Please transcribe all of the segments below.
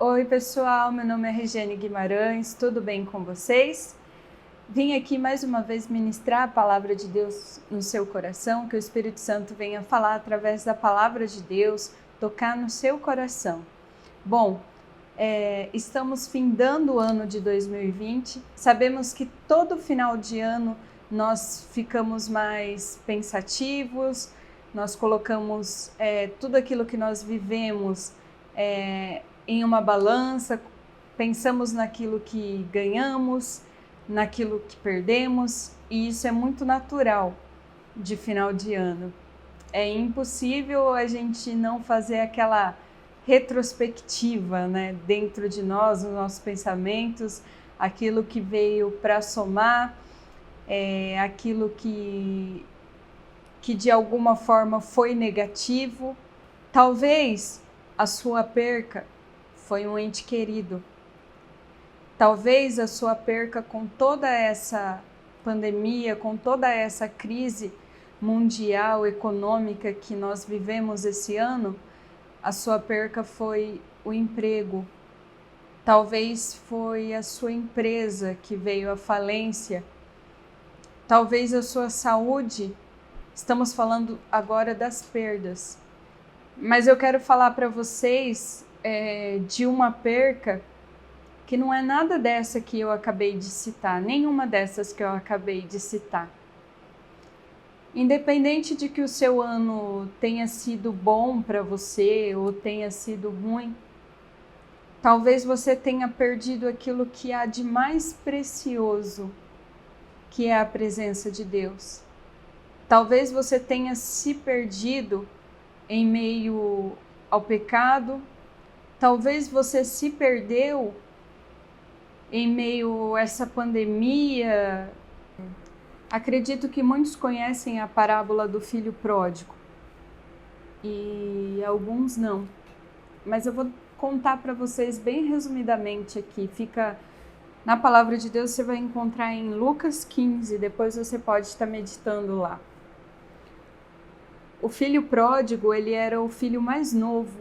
Oi pessoal, meu nome é Regiane Guimarães, tudo bem com vocês? Vim aqui mais uma vez ministrar a palavra de Deus no seu coração, que o Espírito Santo venha falar através da palavra de Deus, tocar no seu coração. Bom, estamos findando o ano de 2020, sabemos que todo final de ano nós ficamos mais pensativos, nós colocamos tudo aquilo que nós vivemos em uma balança, pensamos naquilo que ganhamos, naquilo que perdemos, e isso é muito natural de final de ano. É impossível a gente não fazer aquela retrospectiva, né, dentro de nós, nos nossos pensamentos, aquilo que veio para somar, aquilo que de alguma forma foi negativo. Talvez a sua perca foi um ente querido. Talvez a sua perca com toda essa pandemia, com toda essa crise mundial, econômica que nós vivemos esse ano, a sua perca foi o emprego. Talvez foi a sua empresa que veio à falência. Talvez a sua saúde. Estamos falando agora das perdas. Mas eu quero falar para vocês de uma perca que não é nada dessa que eu acabei de citar, nenhuma dessas que eu acabei de citar. Independente de que o seu ano tenha sido bom para você ou tenha sido ruim, talvez você tenha perdido aquilo que há de mais precioso, que é a presença de Deus. Talvez você tenha se perdido em meio ao pecado, talvez você se perdeu em meio a essa pandemia. Acredito que muitos conhecem a parábola do filho pródigo e alguns não, mas eu vou contar para vocês bem resumidamente aqui. Fica na palavra de Deus, você vai encontrar em Lucas 15, depois você pode estar meditando lá. O filho pródigo, ele era o filho mais novo.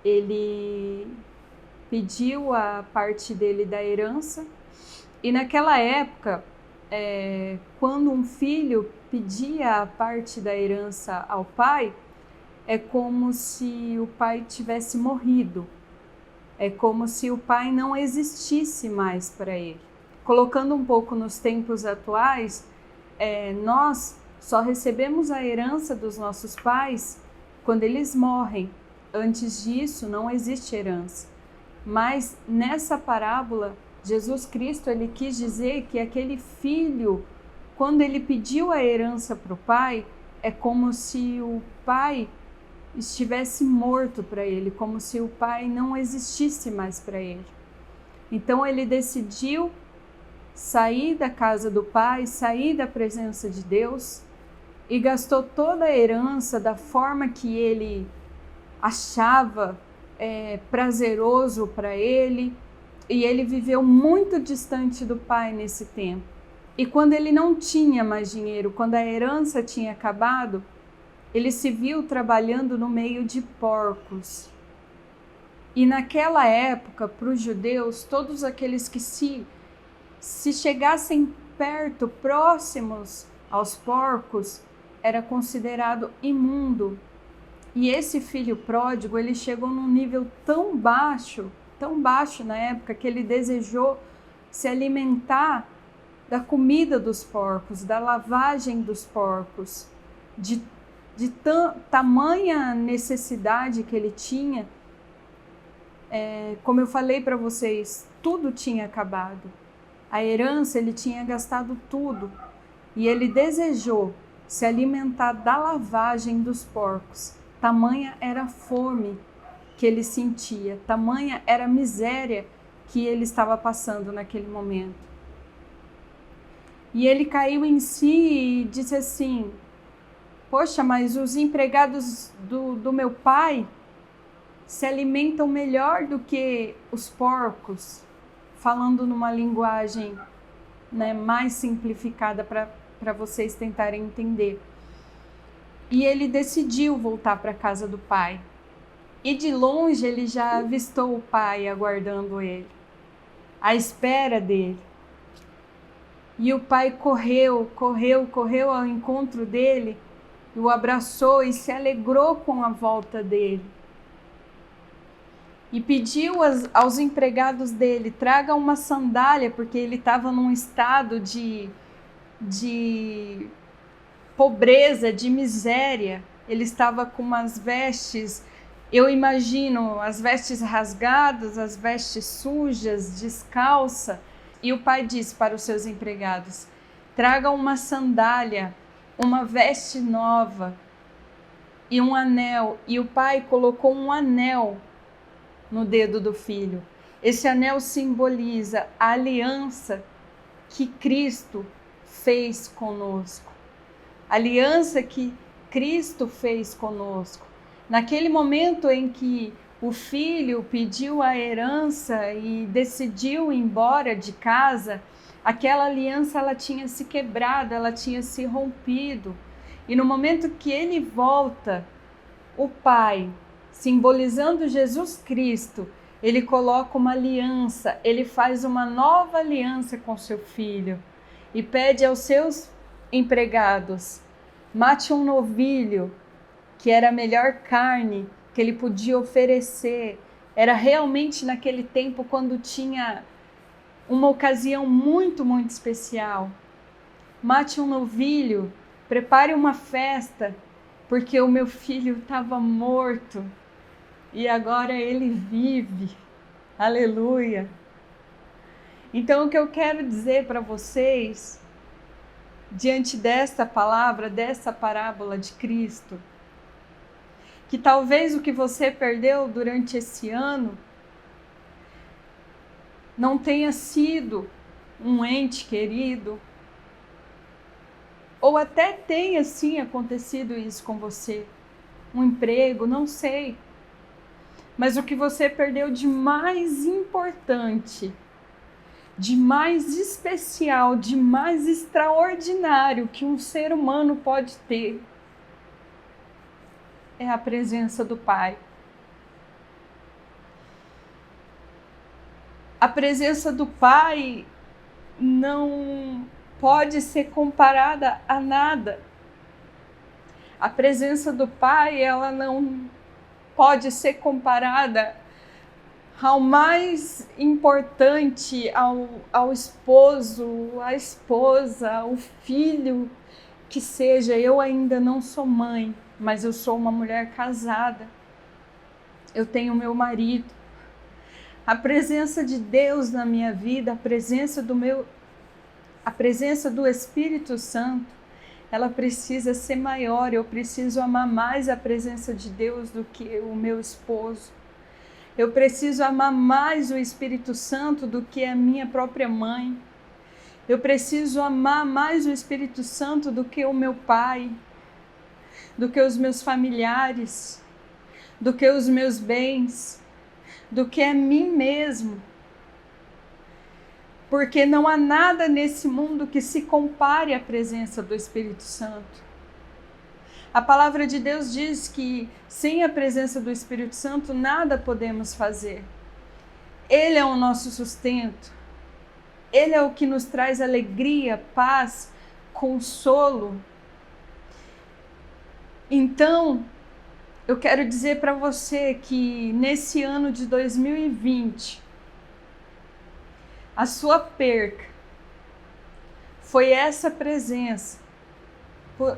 Ele pediu a parte dele da herança, e naquela época, quando um filho pedia a parte da herança ao pai, é como se o pai tivesse morrido, é como se o pai não existisse mais para ele. Colocando um pouco nos tempos atuais, nós só recebemos a herança dos nossos pais quando eles morrem. Antes disso, não existe herança. Mas nessa parábola, Jesus Cristo, ele quis dizer que aquele filho, quando ele pediu a herança para o pai, é como se o pai estivesse morto para ele, como se o pai não existisse mais para ele. Então ele decidiu sair da casa do pai, sair da presença de Deus, e gastou toda a herança da forma que ele achava prazeroso para ele, e ele viveu muito distante do pai nesse tempo. E quando ele não tinha mais dinheiro, quando a herança tinha acabado, ele se viu trabalhando no meio de porcos. E naquela época, para os judeus, todos aqueles que se chegassem perto, próximos aos porcos, era considerado imundo. E esse filho pródigo, ele chegou num nível tão baixo na época, que ele desejou se alimentar da comida dos porcos, da lavagem dos porcos, de tamanha necessidade que ele tinha. Como eu falei para vocês, tudo tinha acabado. A herança, ele tinha gastado tudo. E ele desejou se alimentar da lavagem dos porcos. Tamanha era a fome que ele sentia, tamanha era a miséria que ele estava passando naquele momento. E ele caiu em si e disse assim: poxa, mas os empregados do meu pai se alimentam melhor do que os porcos, falando numa linguagem, né, mais simplificada para vocês tentarem entender. E ele decidiu voltar para a casa do pai. E de longe ele já avistou o pai aguardando ele, à espera dele. E o pai correu ao encontro dele, o abraçou e se alegrou com a volta dele. E pediu aos empregados dele, traga uma sandália, porque ele estava num estado de pobreza, de miséria. Ele estava com umas vestes, eu imagino, as vestes rasgadas, as vestes sujas, descalça. E o pai disse para os seus empregados, traga uma sandália, uma veste nova e um anel. E o pai colocou um anel no dedo do filho. Esse anel simboliza a aliança que Cristo fez conosco. A aliança que Cristo fez conosco. Naquele momento em que o filho pediu a herança e decidiu ir embora de casa, aquela aliança ela tinha se quebrado, ela tinha se rompido. E no momento que ele volta, o pai, simbolizando Jesus Cristo, ele coloca uma aliança, ele faz uma nova aliança com seu filho e pede aos seus empregados, mate um novilho, que era a melhor carne que ele podia oferecer. Era realmente naquele tempo quando tinha uma ocasião muito, muito especial. Mate um novilho, prepare uma festa, porque o meu filho estava morto e agora ele vive. Aleluia! Então o que eu quero dizer para vocês, diante desta palavra, dessa parábola de Cristo, que talvez o que você perdeu durante esse ano não tenha sido um ente querido, ou até tenha sim acontecido isso com você, um emprego, não sei. Mas o que você perdeu de mais importante, de mais especial, de mais extraordinário que um ser humano pode ter, é a presença do Pai. A presença do Pai não pode ser comparada a nada. A presença do Pai, ela não pode ser comparada ao mais importante, ao esposo, à esposa, ao filho que seja. Eu ainda não sou mãe, mas eu sou uma mulher casada. Eu tenho meu marido. A presença de Deus na minha vida, a presença do Espírito Santo, ela precisa ser maior. Eu preciso amar mais a presença de Deus do que o meu esposo. Eu preciso amar mais o Espírito Santo do que a minha própria mãe. Eu preciso amar mais o Espírito Santo do que o meu pai, do que os meus familiares, do que os meus bens, do que a mim mesmo. Porque não há nada nesse mundo que se compare à presença do Espírito Santo. A palavra de Deus diz que sem a presença do Espírito Santo nada podemos fazer. Ele é o nosso sustento. Ele é o que nos traz alegria, paz, consolo. Então, eu quero dizer para você que nesse ano de 2020, a sua perca foi essa presença.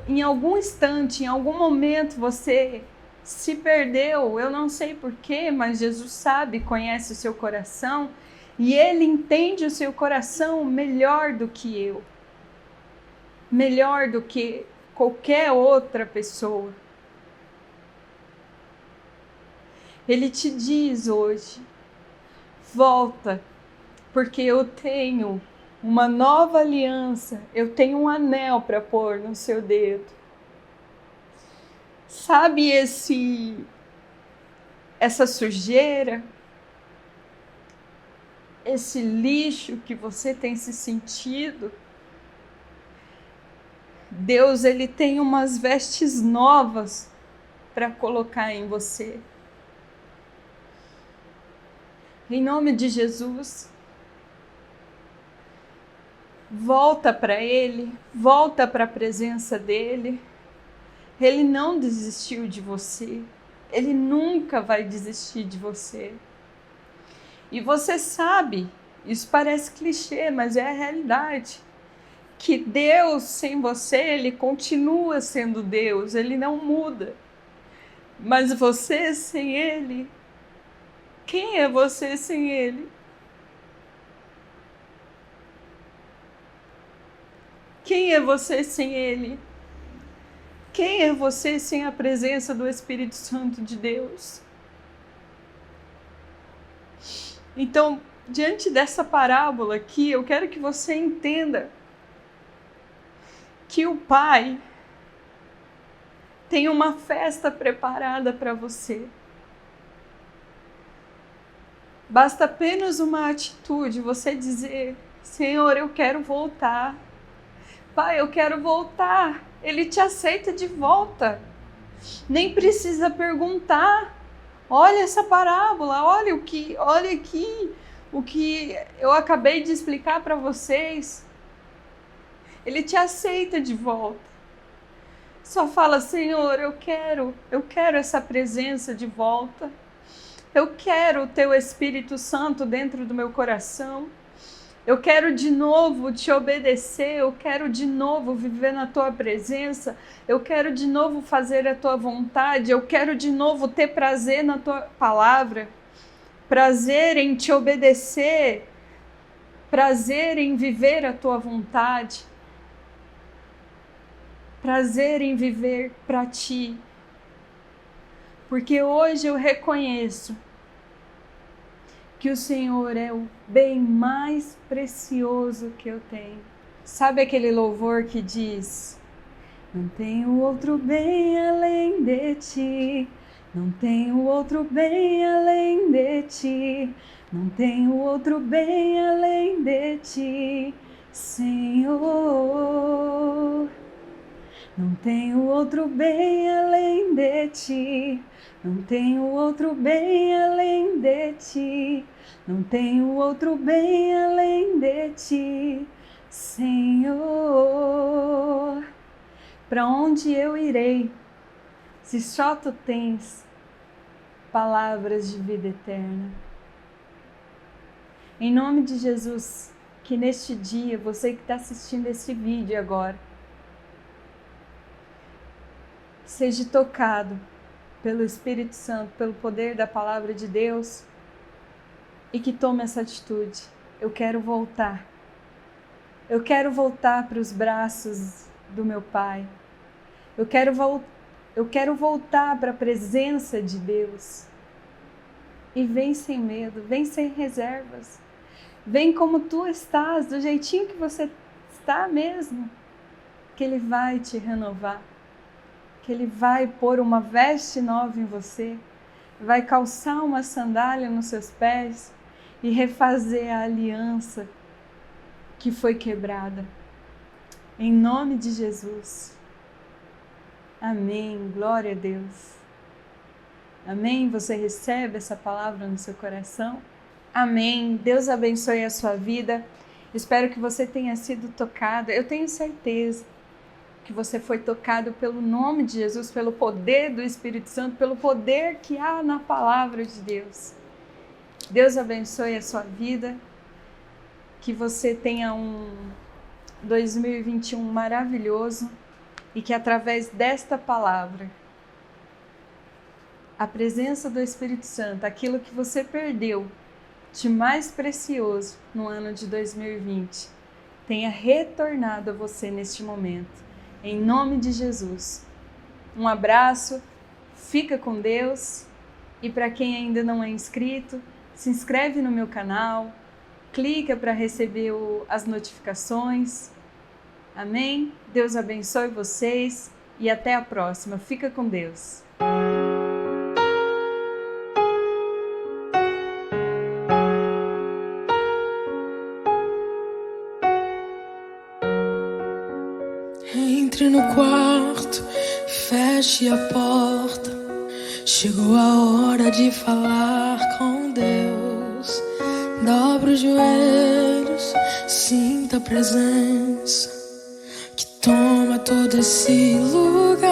Em algum instante, em algum momento você se perdeu, eu não sei porquê, mas Jesus sabe, conhece o seu coração e Ele entende o seu coração melhor do que eu, melhor do que qualquer outra pessoa. Ele te diz hoje, volta, porque eu tenho uma nova aliança, eu tenho um anel para pôr no seu dedo. Sabe essa sujeira, esse lixo que você tem se sentido? Deus, Ele tem umas vestes novas para colocar em você. Em nome de Jesus, volta para Ele, volta para a presença dEle. Ele não desistiu de você. Ele nunca vai desistir de você. E você sabe, isso parece clichê, mas é a realidade, que Deus sem você, Ele continua sendo Deus, Ele não muda. Mas você sem Ele, quem é você sem Ele? Quem é você sem Ele? Quem é você sem a presença do Espírito Santo de Deus? Então, diante dessa parábola aqui, eu quero que você entenda que o Pai tem uma festa preparada para você. Basta apenas uma atitude, você dizer: Senhor, eu quero voltar. Pai, eu quero voltar. Ele te aceita de volta. Nem precisa perguntar. Olha essa parábola, olha aqui o que eu acabei de explicar para vocês. Ele te aceita de volta. Só fala: Senhor, eu quero essa presença de volta. Eu quero o teu Espírito Santo dentro do meu coração. Eu quero de novo te obedecer, eu quero de novo viver na tua presença, eu quero de novo fazer a tua vontade, eu quero de novo ter prazer na tua palavra, prazer em te obedecer, prazer em viver a tua vontade, prazer em viver para ti. Porque hoje eu reconheço que o Senhor é o bem mais precioso que eu tenho. Sabe aquele louvor que diz: não tenho outro bem além de ti, não tenho outro bem além de ti, não tenho outro bem além de ti, Senhor. Não tenho outro bem além de ti, não tenho outro bem além de ti, não tenho outro bem além de ti, Senhor. Para onde eu irei, se só tu tens palavras de vida eterna? Em nome de Jesus, que neste dia, você que está assistindo esse vídeo agora, seja tocado pelo Espírito Santo, pelo poder da palavra de Deus, e que tome essa atitude. Eu quero voltar. Eu quero voltar para os braços do meu Pai. Eu quero voltar para a presença de Deus. E vem sem medo, vem sem reservas. Vem como tu estás, do jeitinho que você está mesmo, que Ele vai te renovar. Que Ele vai pôr uma veste nova em você, vai calçar uma sandália nos seus pés e refazer a aliança que foi quebrada. Em nome de Jesus. Amém. Glória a Deus. Amém. Você recebe essa palavra no seu coração? Amém. Deus abençoe a sua vida. Espero que você tenha sido tocado. Eu tenho certeza que você foi tocado pelo nome de Jesus, pelo poder do Espírito Santo, pelo poder que há na palavra de Deus. Deus abençoe a sua vida, que você tenha um 2021 maravilhoso e que através desta palavra, a presença do Espírito Santo, aquilo que você perdeu de mais precioso no ano de 2020, tenha retornado a você neste momento. Em nome de Jesus. Um abraço, fica com Deus. E para quem ainda não é inscrito, se inscreve no meu canal, clica para receber as notificações. Amém? Deus abençoe vocês e até a próxima. Fica com Deus. Entre no quarto, feche a porta. Chegou a hora de falar com Deus. Dobra os joelhos, sinta a presença que toma todo esse lugar.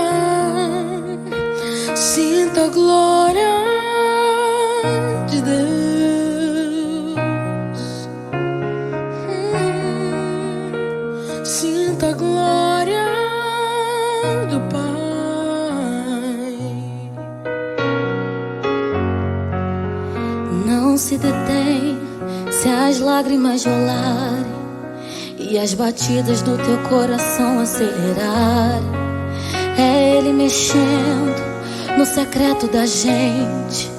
Sinta a glória de Deus. Sinta a glória do Pai. Não se detém se as lágrimas rolarem e as batidas do teu coração acelerarem. É Ele mexendo no secreto da gente,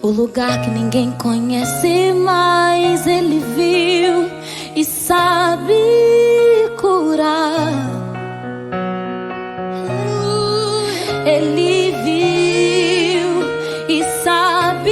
o lugar que ninguém conhece, mas Ele viu e sabe curar. Ele viu e sabe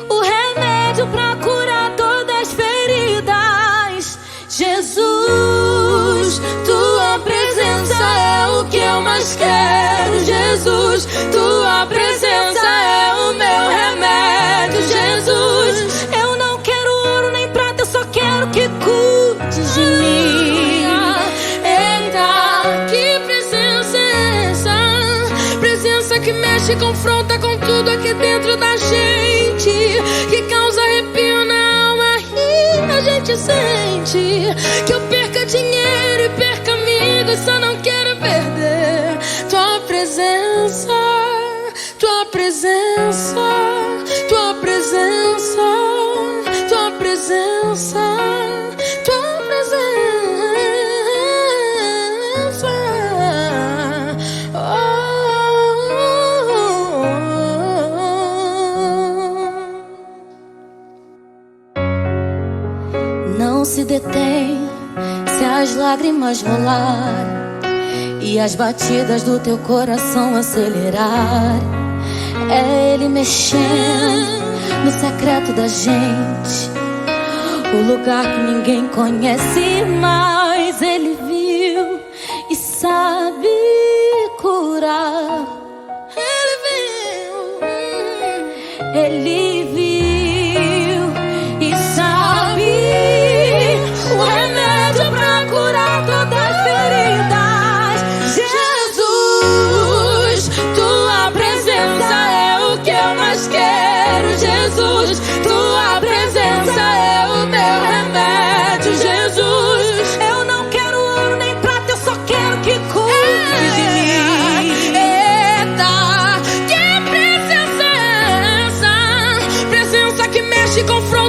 o remédio pra curar todas as feridas. Jesus, tua presença é o que eu mais quero. Jesus, tua presença é o meu remédio. Jesus, eu não quero ouro nem prata, eu só quero que cuides de mim. Eita, que presença é essa? Presença que mexe, confronta com tudo aqui dentro da gente, que causa arrepio na alma e a gente sente que eu perca dinheiro e perca amigos, só não quero perder tua presença, tua presença, tua presença, tua presença, tua presença. Não se detém se as lágrimas rolarem e as batidas do teu coração acelerar. É Ele mexendo no secreto da gente, o lugar que ninguém conhece, mas Ele viu e sabe curar. Ele viu e sabe o remédio pra curar todas as feridas. Jesus, tua presença é o que eu mais quero. Jesus, tua presença é o meu remédio. Jesus, eu não quero ouro nem prata, eu só quero que cuide de mim. Eita, que presença é essa? Presença que mexe com confronta